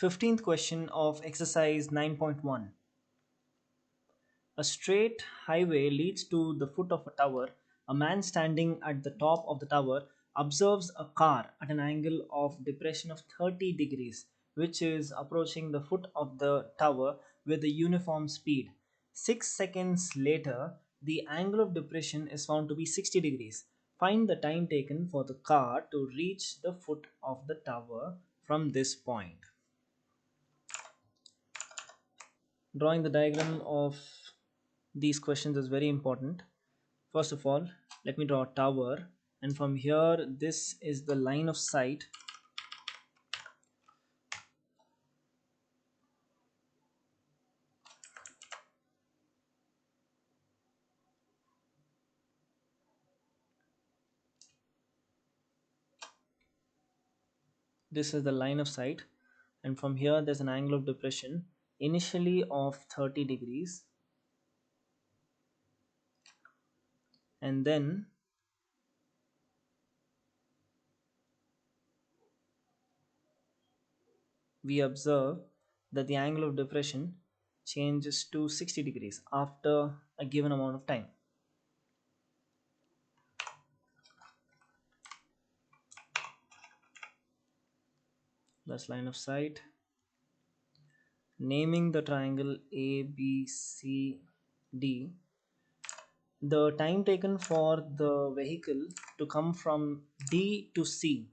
15th question of exercise 9.1. A straight highway leads to the foot of a tower. A man standing at the top of the tower observes a car at an angle of depression of 30 degrees, which is approaching the foot of the tower with a uniform speed. 6 seconds later, the angle of depression is found to be 60 degrees. Find the time taken for the car to reach the foot of the tower from this point. Drawing the diagram of these questions is very important. First of all, let me draw a tower, and from here this is the line of sight. This is the line of sight, and from here there's an angle of depression initially of 30 degrees, and then we observe that the angle of depression changes to 60 degrees after a given amount of time. That's line of sight. Naming the triangle ABCD. The time taken for the vehicle to come from D to C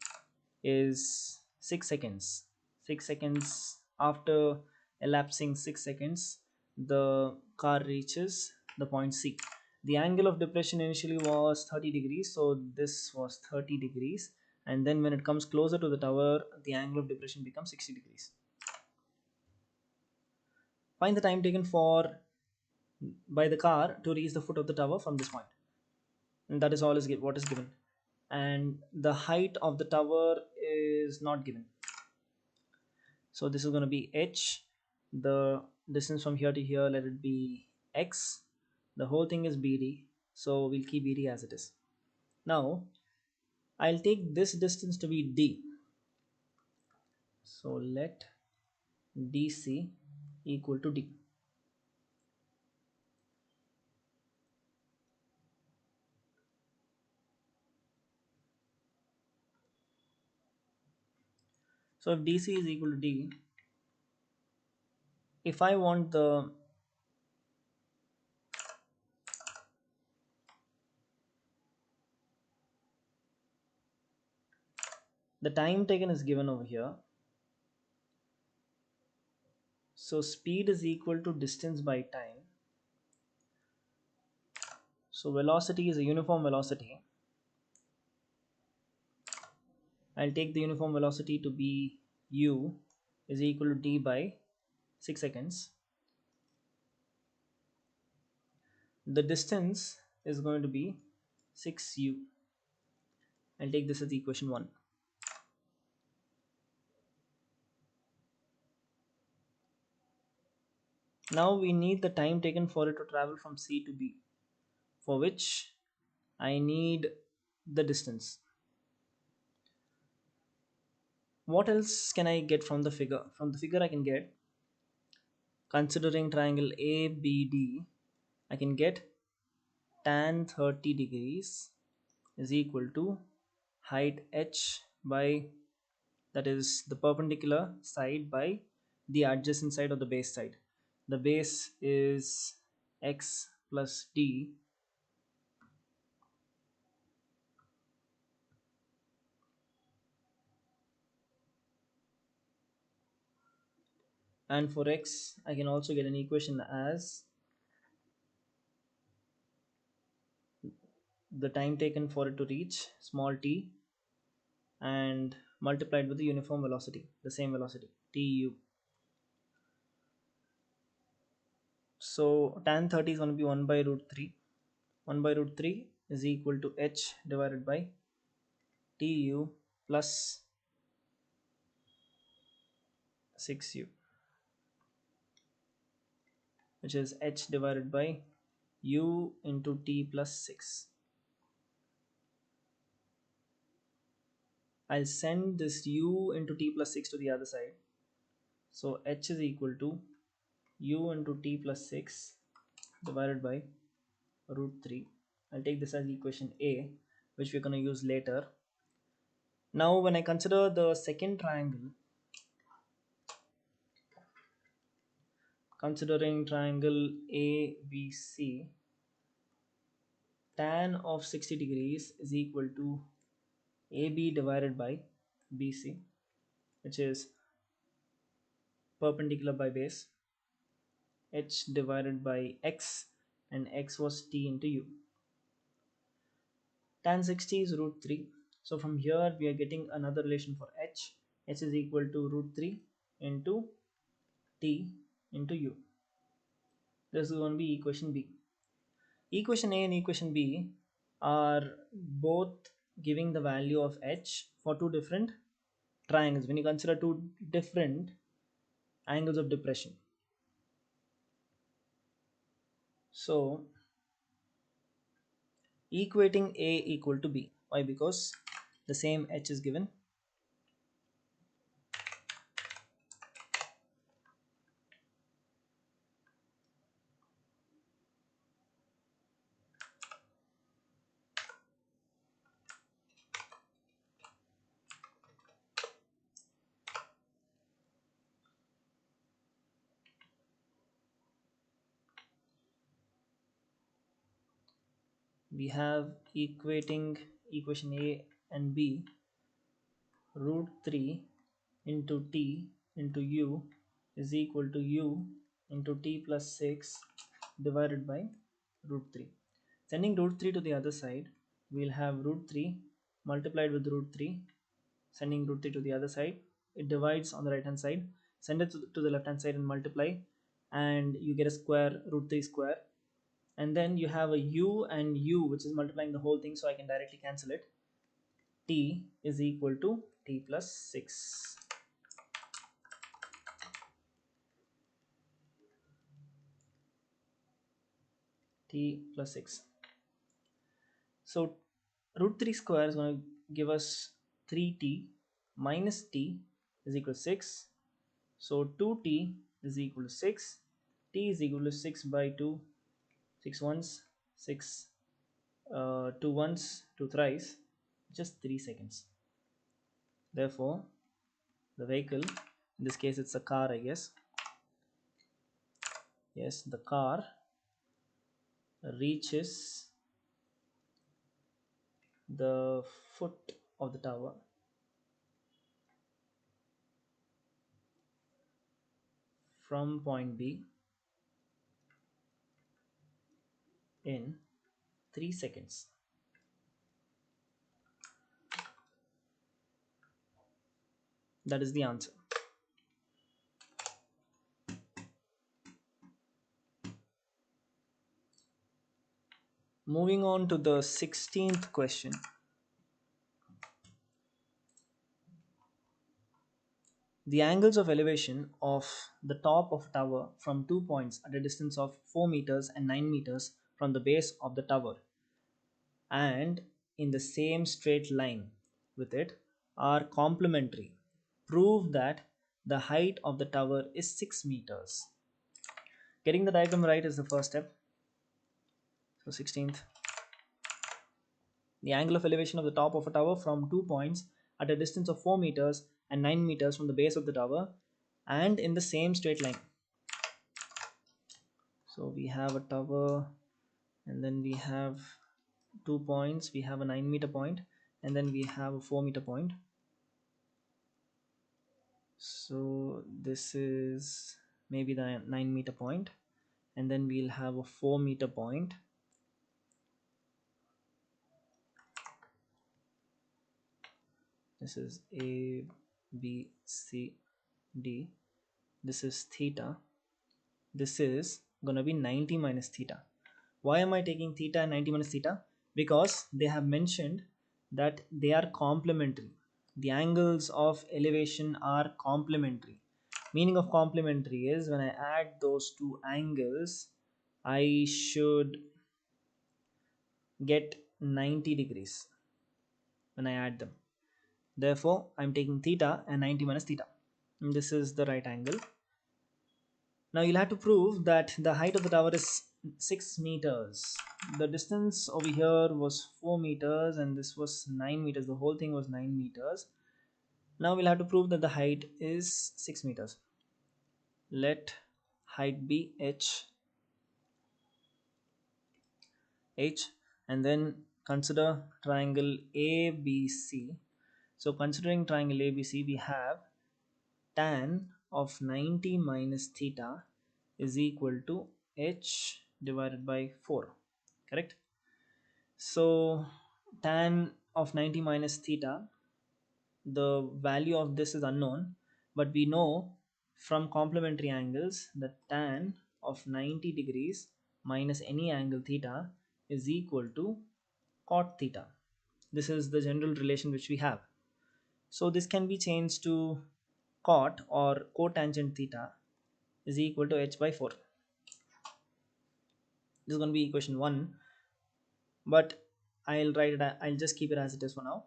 is 6 seconds. 6 seconds after elapsing 6 seconds, the car reaches the point C. The angle of depression initially was 30 degrees, so this was 30 degrees, and then when it comes closer to the tower, the angle of depression becomes 60 degrees. Find the time taken for by the car to reach the foot of the tower from this point, and that is all is what is given, and the height of the tower is not given, so this is going to be h. The distance from here to here, let it be x. The whole thing is bd, so we'll keep bd as it is. Now I'll take this distance to be d, so let dc equal to d. So if dc is equal to d, if I want the time taken is given over here, so speed is equal to distance by time. So velocity is a uniform velocity. I'll take the uniform velocity to be u is equal to d by 6 seconds. The distance is going to be 6u. I'll take this as equation 1. Now we need the time taken for it to travel from C to B, for which I need the distance. What else can I get from the figure? From the figure I can get, considering triangle ABD, I can get tan 30 degrees is equal to height h by, that is the perpendicular side by the adjacent side of the base side. The base is x plus d, and for x I can also get an equation as the time taken for it to reach small t and multiplied with the uniform velocity, the same velocity, tu. So tan 30 is going to be 1 by root 3. 1 by root 3 is equal to h divided by tu plus 6u, which is h divided by u into t plus 6. I'll send this u into t plus 6 to the other side. So h is equal to u into t plus 6 divided by root 3. I'll take this as equation A, which we're going to use later. Now when I consider the second triangle, considering triangle ABC, tan of 60 degrees is equal to AB divided by BC, which is perpendicular by base, h divided by x, and x was t into u. Tan 60 is root 3. So from here we are getting another relation for h. H is equal to root 3 into t into u. This is going to be equation B. Equation A and equation B are both giving the value of h for two different triangles when you consider two different angles of depression. So equating A equal to B. Why? Because the same h is given. We have equating equation A and B, root 3 into t into u is equal to u into t plus 6 divided by root 3. Sending root 3 to the other side, we'll have root 3 multiplied with root 3. Sending root 3 to the other side, it divides on the right hand side. Send it to the left hand side and multiply, and you get a square, root 3 square. And then you have a u and u, which is multiplying the whole thing, so I can directly cancel it. T is equal to t plus 6. T plus 6. So root 3 square is going to give us 3t minus t is equal to 6. So 2t is equal to 6. T is equal to 6 by 2. 6 ones, 6, 2 ones, 2 thrice, just 3 seconds. Therefore, the vehicle, in this case it's a car, I guess. Yes, the car reaches the foot of the tower from point B in 3 seconds. That is the answer. Moving on to the 16th question. The angles of elevation of the top of a tower from 2 points at a distance of 4 meters and 9 meters from the base of the tower and in the same straight line with it are complementary. Prove that the height of the tower is 6 meters. Getting the diagram right is the first step. So 16th. The angle of elevation of the top of a tower from 2 points at a distance of 4 meters and 9 meters from the base of the tower and in the same straight line. So we have a tower, and then we have 2 points. We have a 9-meter point, and then we have a 4-meter point. So this is maybe the 9-meter point, and then we'll have a 4-meter point. This is A, B, C, D. This is theta. This is gonna be 90 minus theta. Why am I taking theta and 90 minus theta? Because they have mentioned that they are complementary. The angles of elevation are complementary. Meaning of complementary is when I add those two angles, I should get 90 degrees when I add them. Therefore, I'm taking theta and 90 minus theta. And this is the right angle. Now you'll have to prove that the height of the tower is 6 meters. The distance over here was 4 meters and this was 9 meters. The whole thing was 9 meters. Now we'll have to prove that the height is 6 meters. Let height be h, and then consider triangle ABC. So considering triangle ABC, we have tan of 90 minus theta is equal to h divided by 4. Correct? So tan of 90 minus theta, the value of this is unknown, but we know from complementary angles that tan of 90 degrees minus any angle theta is equal to cot theta. This is the general relation which we have. So this can be changed to cot or cotangent theta is equal to h by 4. This is going to be equation 1, but I'll write it, I'll just keep it as it is for now.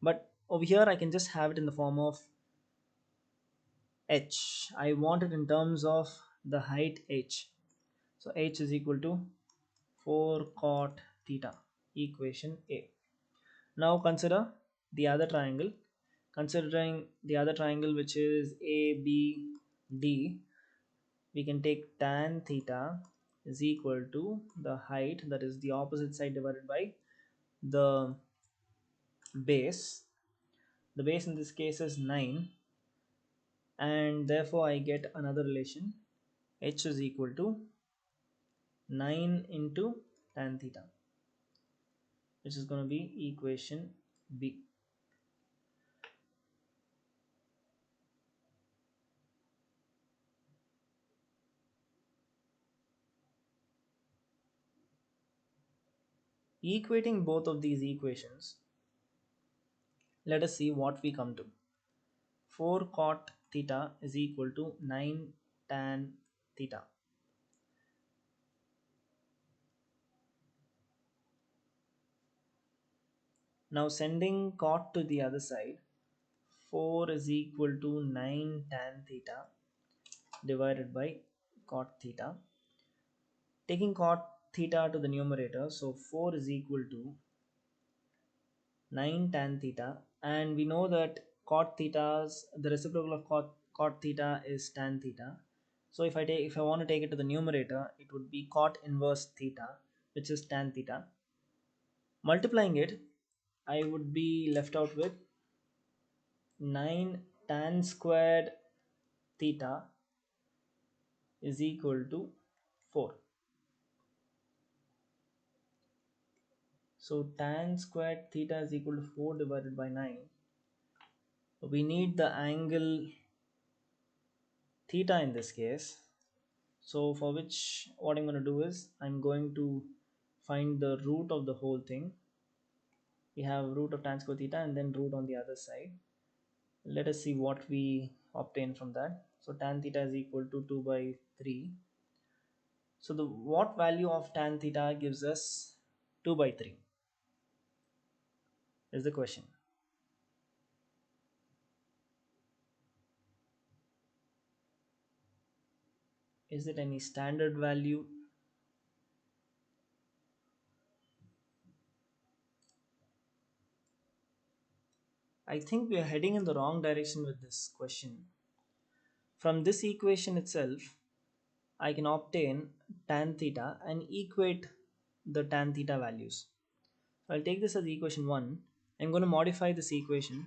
But over here I can just have it in the form of h. I want it in terms of the height h. So h is equal to 4 cot theta, equation A. Now consider the other triangle. Considering the other triangle which is ABD, we can take tan theta is equal to the height, that is the opposite side divided by the base. The base in this case is 9, and therefore I get another relation, h is equal to 9 into tan theta, which is going to be equation B. Equating both of these equations, let us see what we come to. 4 cot theta is equal to 9 tan theta. Now sending cot to the other side, 4 is equal to 9 tan theta divided by cot theta. Taking cot theta to the numerator, so 4 is equal to 9 tan theta, and we know that cot theta's, the reciprocal of cot theta is tan theta. So if I want to take it to the numerator, it would be cot inverse theta, which is tan theta. Multiplying it, I would be left out with 9 tan squared theta is equal to 4. So tan squared theta is equal to 4 divided by 9. We need the angle theta in this case. So for which, what I'm going to do is I'm going to find the root of the whole thing. We have root of tan square theta and then root on the other side. Let us see what we obtain from that. So tan theta is equal to 2 by 3. So the what value of tan theta gives us 2 by 3 is the question. Is it any standard value? I think we are heading in the wrong direction with this question. From this equation itself, I can obtain tan theta and equate the tan theta values. So I'll take this as equation 1. I'm going to modify this equation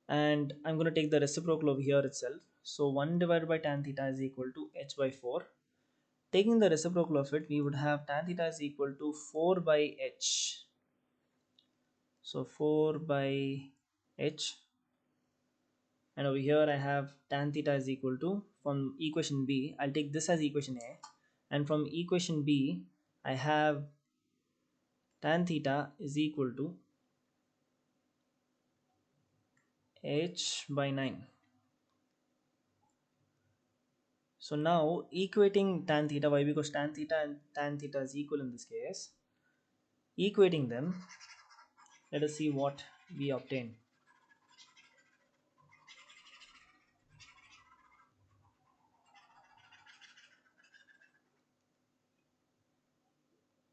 and I'm going to take the reciprocal over here itself. So 1 divided by tan theta is equal to h by 4. Taking the reciprocal of it, we would have tan theta is equal to 4 by h. So 4 by h, and over here I have tan theta is equal to, from equation B, I'll take this as equation A, and from equation B I have tan theta is equal to h by 9. So now equating tan theta, why? Because tan theta and tan theta is equal in this case. Equating them, Let us see what we obtain.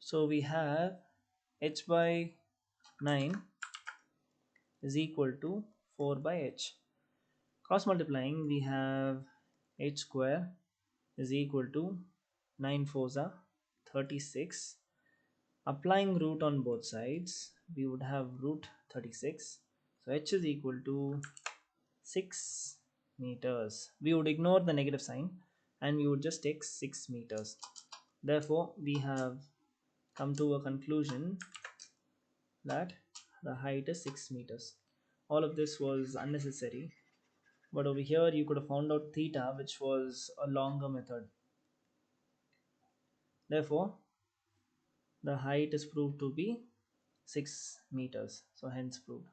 So we have h by 9 is equal to 4 by h. Cross multiplying, we have h square is equal to 9 fours are 36. Applying root on both sides, we would have root 36. So h is equal to 6 meters. We would ignore the negative sign and we would just take 6 meters. Therefore, we have come to a conclusion that the height is 6 meters. All of this was unnecessary, but over here you could have found out theta, which was a longer method. Therefore, the height is proved to be 6 meters. So hence proved.